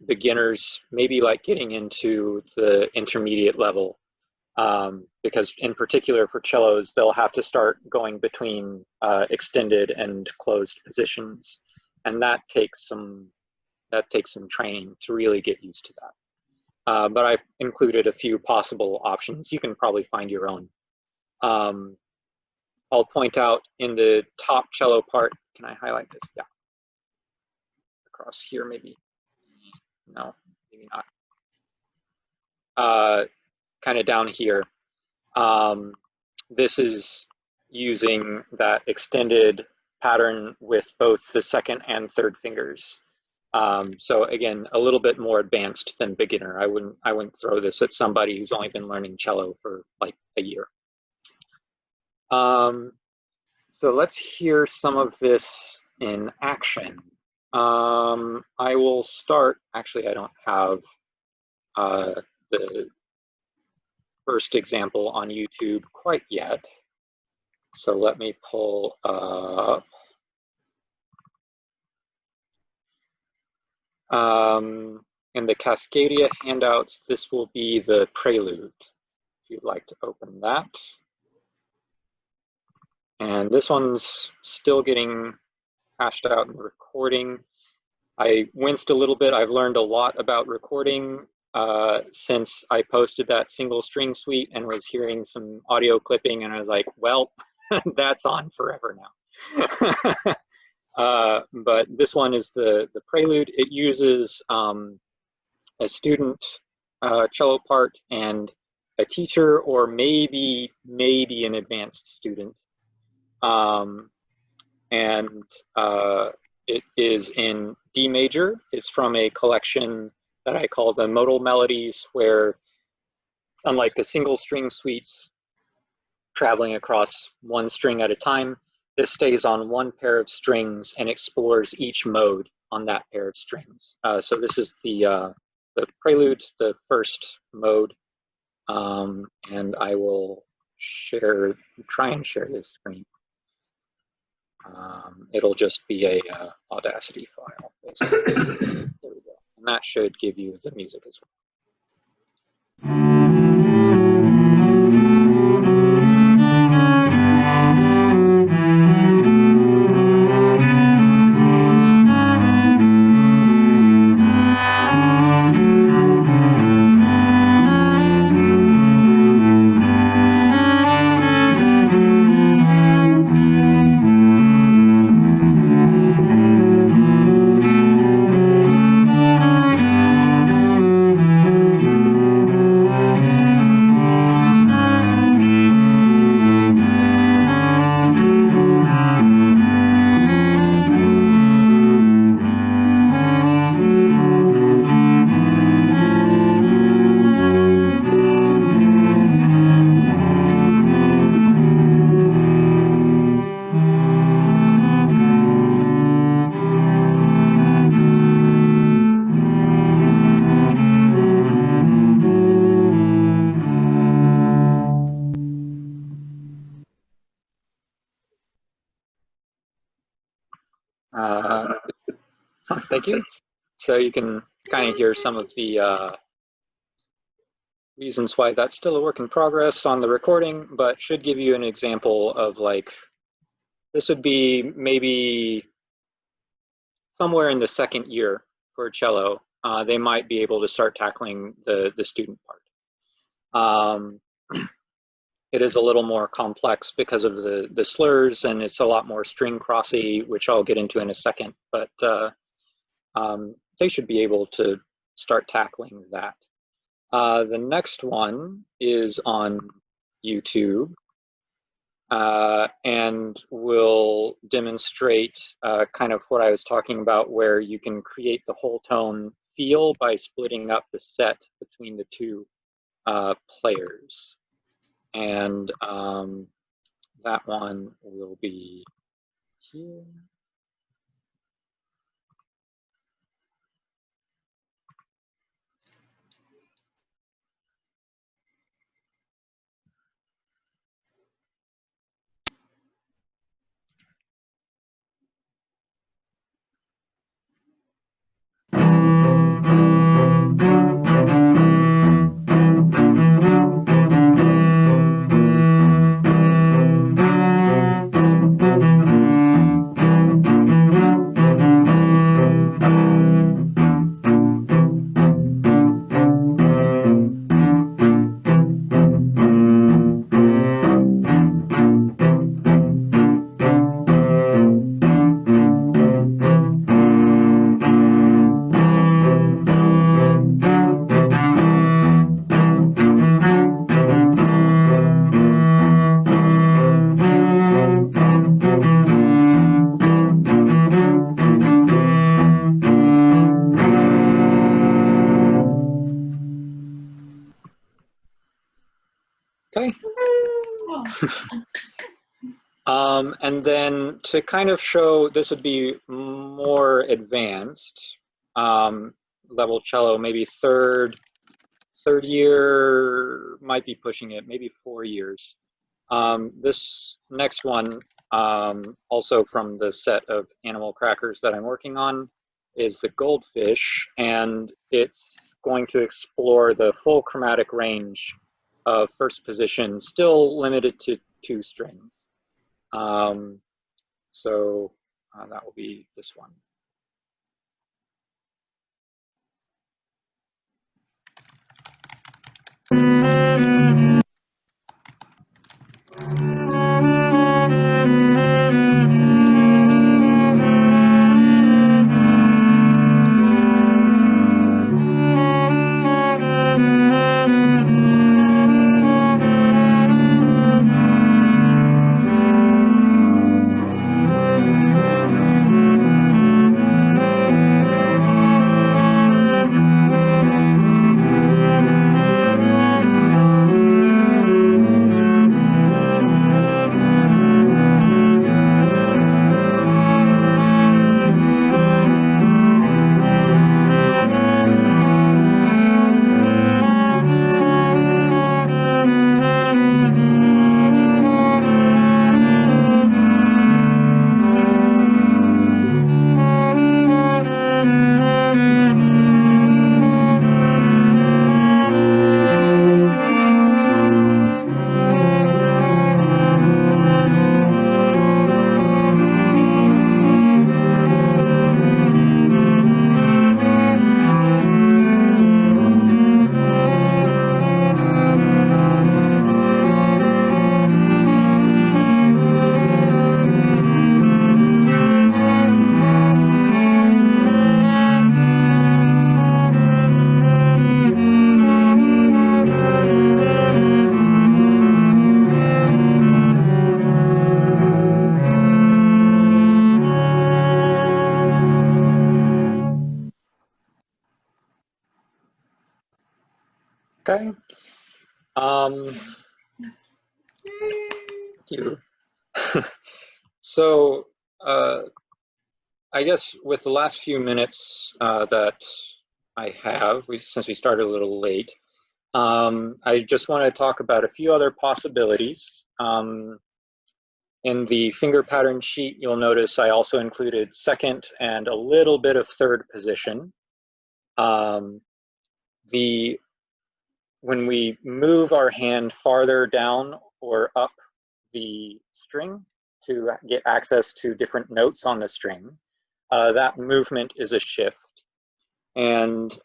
beginners, maybe like getting into the intermediate level, because in particular for cellos, they'll have to start going between extended and closed positions, and that takes some training to really get used to that. But I've included a few possible options. You can probably find your own. I'll point out in the top cello part, can I highlight this? Yeah. Across here, maybe. No, maybe not. Kind of down here. This is using that extended pattern with both the 2nd and 3rd fingers. So again, a little bit more advanced than beginner. I wouldn't throw this at somebody who's only been learning cello for like a year. So let's hear some of this in action. I will start, actually I don't have the first example on YouTube quite yet. So let me pull up. In the Cascadia handouts, this will be the prelude, if you'd like to open that. And this one's still getting hashed out in the recording. I winced a little bit. I've learned a lot about recording since I posted that single string suite and was hearing some audio clipping, and I was like, well, that's on forever now. But this one is the prelude. It uses a student cello part and a teacher, or maybe an advanced student. It is in D major. It's from a collection that I call the modal melodies, where, unlike the single string suites traveling across one string at a time, this stays on one pair of strings and explores each mode on that pair of strings. So this is the prelude, the first mode, and I will try and share this screen. It'll just be a Audacity file, basically. There we go. And that should give you the music as well. Thank you. So you can kind of hear some of the reasons why that's still a work in progress on the recording, but should give you an example of, like, this would be maybe somewhere in the second year for cello. They might be able to start tackling the student part. It is a little more complex because of the slurs, and it's a lot more string crossy, which I'll get into in a second, but they should be able to start tackling that. The next one is on YouTube, and will demonstrate kind of what I was talking about, where you can create the whole tone feel by splitting up the set between the two players. And that one will be here. Okay. And then to kind of show, this would be more advanced level cello, maybe third year, might be pushing it, maybe 4 years. This next one, also from the set of animal crackers that I'm working on, is the Goldfish, and it's going to explore the full chromatic range of first position, still limited to 2 strings. So that will be this one. Thank you. So I guess with the last few minutes that I have, since we started a little late, I just want to talk about a few other possibilities. In the finger pattern sheet, you'll notice I also included second and a little bit of third position. When we move our hand farther down or up the string to get access to different notes on the string, that movement is a shift. And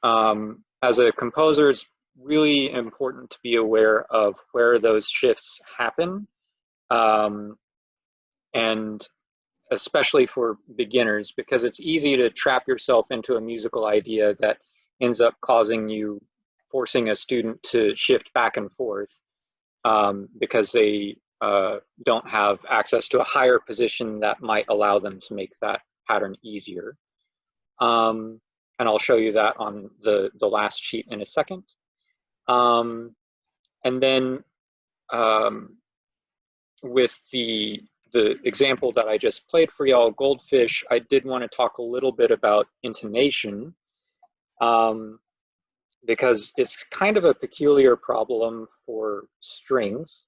as a composer, it's really important to be aware of where those shifts happen. And especially for beginners, because it's easy to trap yourself into a musical idea that ends up forcing a student to shift back and forth because they don't have access to a higher position that might allow them to make that pattern easier. And I'll show you that on the last sheet in a second. And then with the example that I just played for y'all, Goldfish, I did want to talk a little bit about intonation because it's kind of a peculiar problem for strings.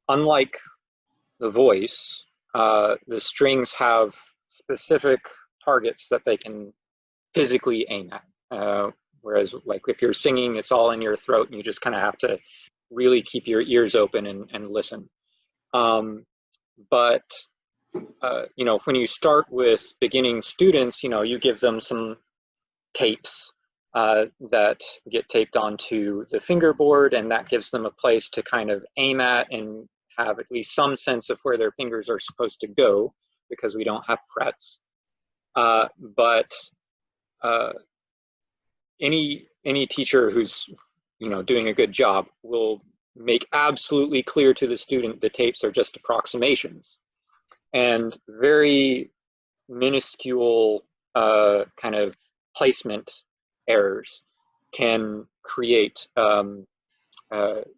Unlike the voice, the strings have specific targets that they can physically aim at. Whereas like if you're singing, it's all in your throat and you just kind of have to really keep your ears open and listen. But you know, when you start with beginning students, you know, you give them some tapes that get taped onto the fingerboard, and that gives them a place to kind of aim at and have at least some sense of where their fingers are supposed to go, because we don't have frets. But any teacher who's, you know, doing a good job will make absolutely clear to the student the tapes are just approximations, and very minuscule kind of placement errors can create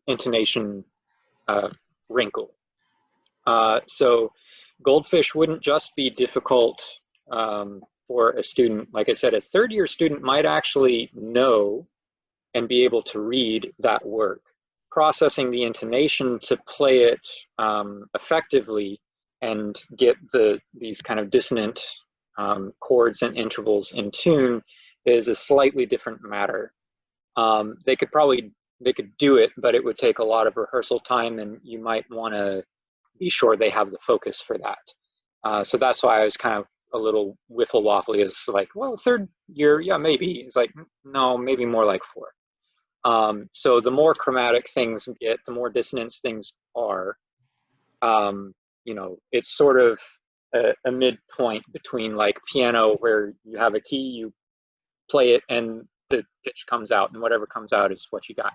intonation wrinkle. So Goldfish wouldn't just be difficult for a student. Like I said, a third-year student might actually know and be able to read that work. Processing the intonation to play it effectively and get these kind of dissonant chords and intervals in tune is a slightly different matter. They could do it, but it would take a lot of rehearsal time, and you might want to be sure they have the focus for that. So that's why I was kind of a little wiffle waffly. Is like, well, third year, yeah, maybe. It's like, no, maybe more like fourth. So the more chromatic things get, the more dissonance things are. You know, it's sort of a midpoint between like piano, where you have a key, you play it, and the pitch comes out, and whatever comes out is what you got.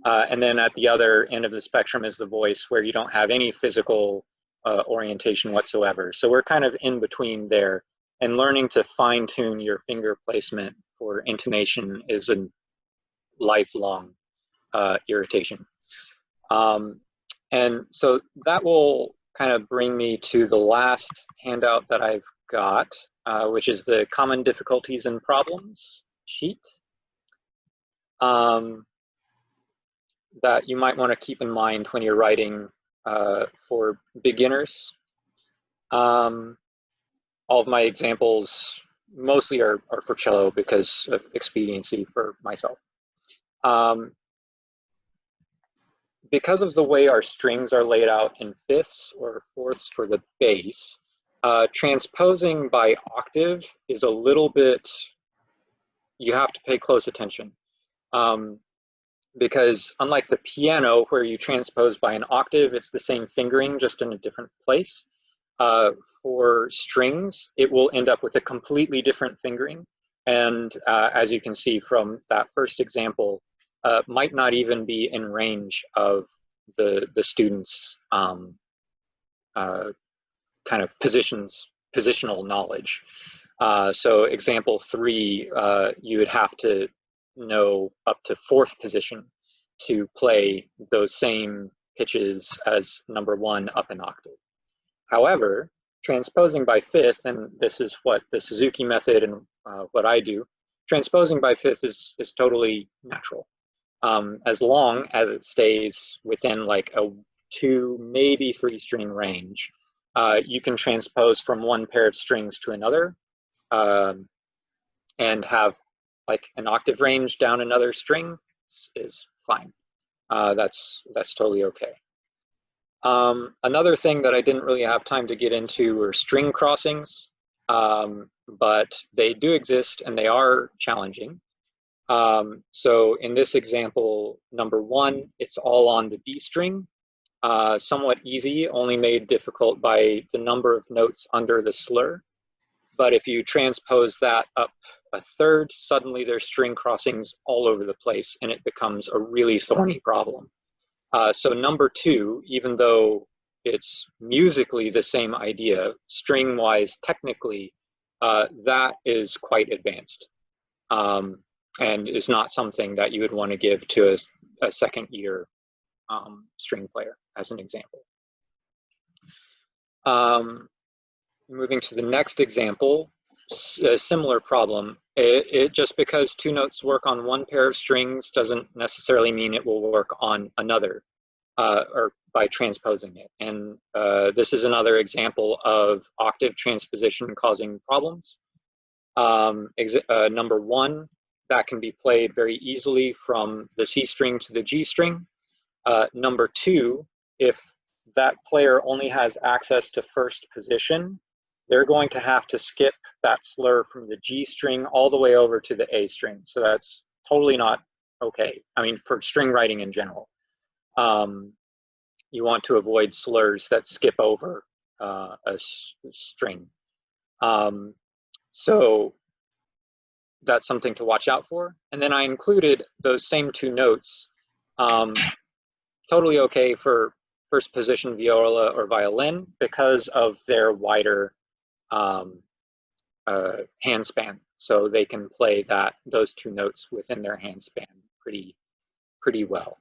And then at the other end of the spectrum is the voice, where you don't have any physical orientation whatsoever. So we're kind of in between there, and learning to fine tune your finger placement for intonation is a lifelong irritation. And so that will kind of bring me to the last handout that I've got, which is the common difficulties and problems sheet that you might want to keep in mind when you're writing for beginners. All of my examples mostly are for cello because of expediency for myself. Because of the way our strings are laid out in fifths or fourths for the bass, transposing by octave is a little bit, you have to pay close attention. Because unlike the piano, where you transpose by an octave, it's the same fingering, just in a different place. For strings, it will end up with a completely different fingering. And as you can see from that first example, might not even be in range of the student's kind of positional knowledge. So example 3, you would have to know up to fourth position. to play those same pitches as number 1 up an octave. However, transposing by fifth, and this is what the Suzuki method and what I do, transposing by fifth is totally natural. As long as it stays within like a 2, maybe 3 string range, you can transpose from one pair of strings to another and have like an octave range down another string is fine. That's totally okay. Another thing that I didn't really have time to get into were string crossings, but they do exist and they are challenging. So in this example, number 1, it's all on the B string, somewhat easy, only made difficult by the number of notes under the slur. But if you transpose that up a third, suddenly there's string crossings all over the place and it becomes a really thorny problem. So number 2, even though it's musically the same idea, string-wise, technically, that is quite advanced and is not something that you would want to give to a second-year string player, as an example. Moving to the next example, a similar problem. It just because 2 notes work on one pair of strings doesn't necessarily mean it will work on another, or by transposing it. And this is another example of octave transposition causing problems. Number 1, that can be played very easily from the C string to the G string. Number 2, if that player only has access to first position, they're going to have to skip that slur from the G string all the way over to the A string. So that's totally not okay. I mean, for string writing in general, you want to avoid slurs that skip over a string. So that's something to watch out for. And then I included those same 2 notes, totally okay for first position viola or violin because of their wider hand span. So they can play those 2 notes within their hand span pretty well.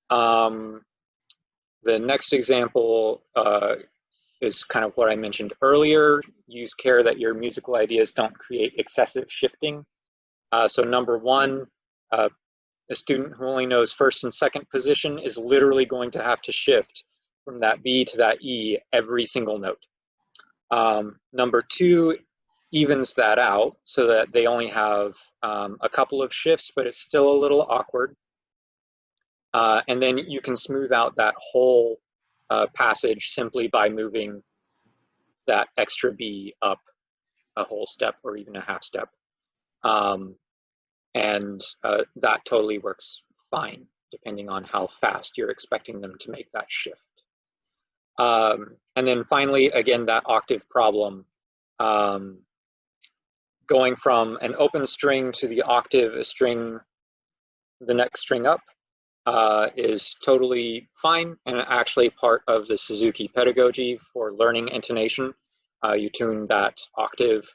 The next example is kind of what I mentioned earlier. Use care that your musical ideas don't create excessive shifting. So number 1, a student who only knows first and second position is literally going to have to shift from that B to that E every single note. Number 2 evens that out so that they only have a couple of shifts, but it's still a little awkward. And then you can smooth out that whole passage simply by moving that extra B up a whole step or even a half step. And that totally works fine, depending on how fast you're expecting them to make that shift. And then finally, again, that octave problem, going from an open string to the octave, the next string up, is totally fine and actually part of the Suzuki pedagogy for learning intonation. You tune that octave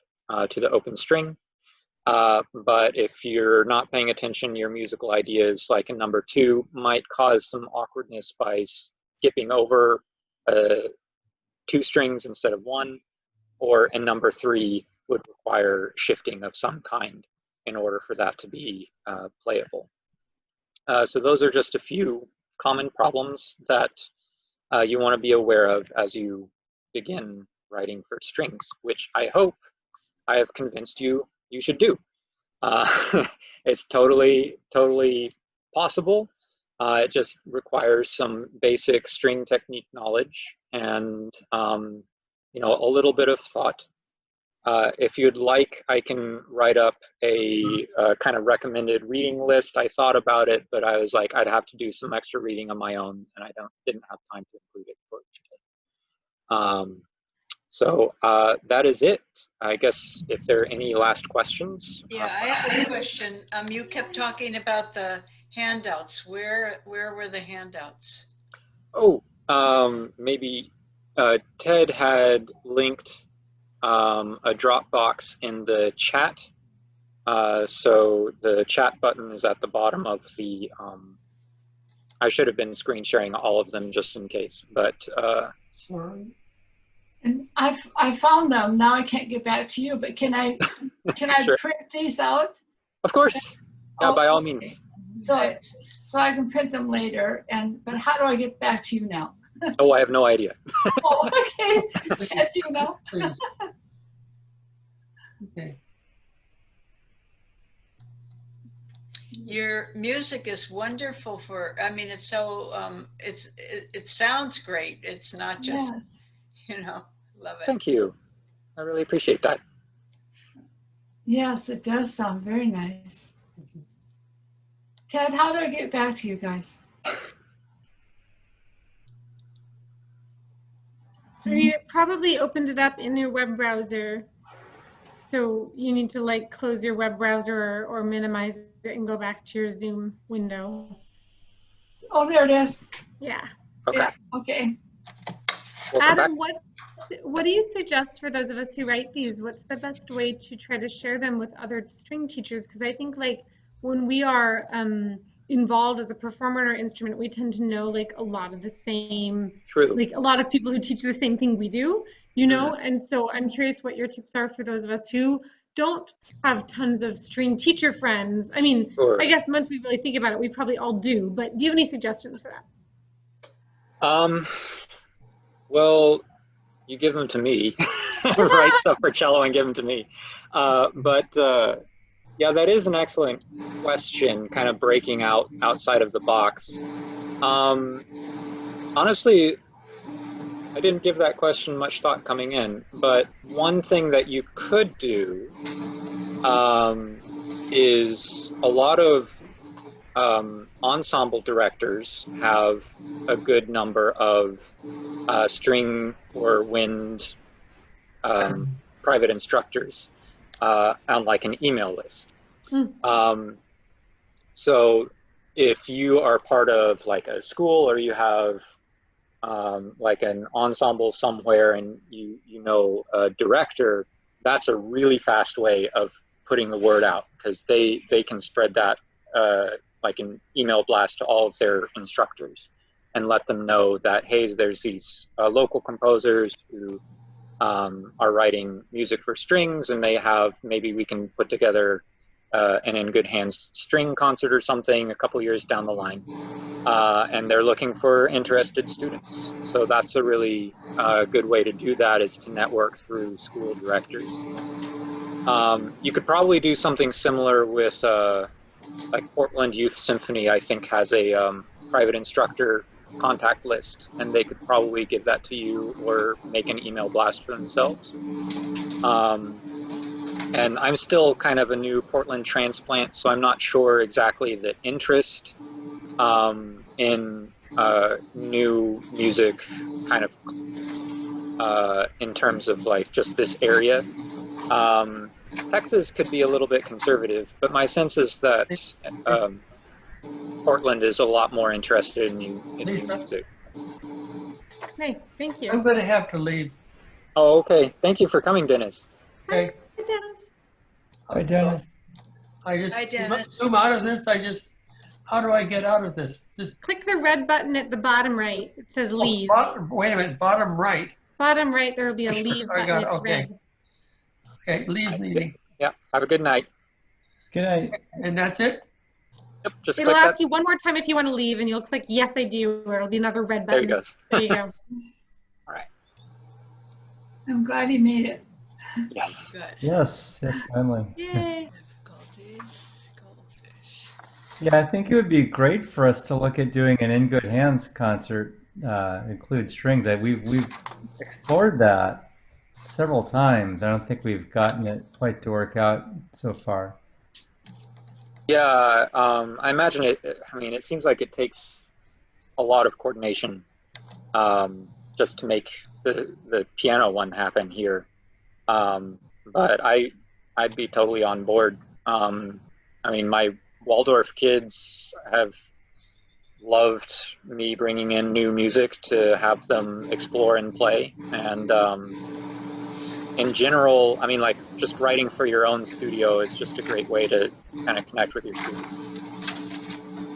to the open string. But if you're not paying attention, your musical ideas, like in number 2, might cause some awkwardness by skipping over 2 strings instead of 1, or in number 3 would require shifting of some kind in order for that to be playable. So those are just a few common problems that you want to be aware of as you begin writing for strings, which I hope I have convinced you should do. It's totally possible. It just requires some basic string technique knowledge and you know, a little bit of thought. If you'd like, I can write up a kind of recommended reading list. I thought about it, but I was like, I'd have to do some extra reading on my own, and I didn't have time to include it for today. So that is it. I guess if there are any last questions. Yeah, I have a question. You kept talking about the handouts. Where were the handouts? Oh, maybe Ted had linked a Dropbox in the chat. So the chat button is at the bottom of the I should have been screen sharing all of them just in case, but Sorry. And I found them. Now I can't get back to you, but can I Sure. print these out? Of course, yeah, Oh, by all okay. means. So I can print them later. But how do I get back to you now? Oh, I have no idea. Oh, okay. As you know. Please. Okay. Your music is wonderful I mean, it's so, it sounds great. It's not just, Yes. Love it. Thank you. I really appreciate that. Yes, it does sound very nice. Ted, how do I get back to you guys? So you probably opened it up in your web browser. So you need to like close your web browser or minimize it and go back to your Zoom window. Oh, there it is. Yeah. Okay. Yeah, okay. Welcome back. Adam, what do you suggest for those of us who write these? What's the best way to try to share them with other string teachers? Because I think like when we are involved as a performer in our instrument, we tend to know like a lot of the same, True. like a lot of people who teach the same thing we do, and so I'm curious what your tips are for those of us who don't have tons of string teacher friends. I mean, Sure. I guess once we really think about it, we probably all do, but do you have any suggestions for that? Well, you give them to me. Write stuff for cello and give them to me. Yeah, that is an excellent question, kind of breaking outside of the box. Honestly, I didn't give that question much thought coming in, but one thing that you could do is a lot of ensemble directors have a good number of string or wind private instructors on like an email list. So if you are part of like a school or you have like an ensemble somewhere and you know a director, that's a really fast way of putting the word out, because they can spread that like an email blast to all of their instructors and let them know that, hey, there's these local composers who are writing music for strings, and they have, maybe we can put together an In Good Hands string concert or something a couple years down the line. And they're looking for interested students. So that's a really good way to do that, is to network through school directors. You could probably do something similar with like Portland Youth Symphony, I think, has a private instructor contact list, and they could probably give that to you or make an email blast for themselves. And I'm still kind of a new Portland transplant, so I'm not sure exactly the interest in new music kind of in terms of like just this area. Texas could be a little bit conservative, but my sense is that Portland is a lot more interested in new music. Nice, thank you. I'm going to have to leave. Oh, okay. Thank you for coming, Dennis. Okay. Hi, Dennis. Hi, Dennis. I just Hi, Dennis. zoom out of this. How do I get out of this? Just Click the red button at the bottom right. It says leave. wait a minute, bottom right. Bottom right, there will be a leave I button. got it, It's okay. red. Okay, leave meeting. Yeah. Have a good night. Good night. And that's it? Yep. Just It'll click ask that. you one more time if you want to leave, and you'll click yes, I do, or it'll be another red There button. you go. There you go. All right. I'm glad he made it. Yes. Good. Yes, finally. Yay. Difficulties, goldfish. Yeah, I think it would be great for us to look at doing an In Good Hands concert, include strings. We've explored that several times. I don't think we've gotten it quite to work out so far. Yeah. I imagine it. I mean, it seems like it takes a lot of coordination just to make the piano one happen here. But I'd be totally on board. I mean, my Waldorf kids have loved me bringing in new music to have them explore and play. And in general, I mean, like just writing for your own studio is just a great way to kind of connect with your students.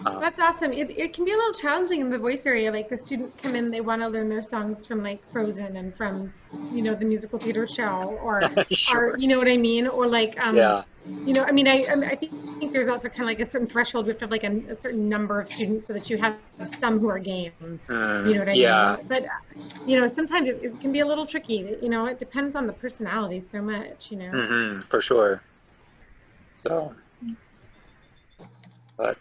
That's awesome. It can be a little challenging in the voice area. Like the students come in, they want to learn their songs from like Frozen and from, the musical theater show, or Sure. you know what I mean? Or like, Yeah. I mean, I think there's also kind of like a certain threshold. We have to have like a certain number of students so that you have some who are game. You know what I Yeah. mean? But, sometimes it can be a little tricky. It depends on the personality so much, For sure. So, but,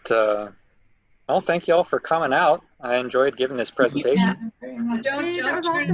well, thank you all for coming out. I enjoyed giving this presentation. Yeah, very much. Don't Hey, that was turn awesome.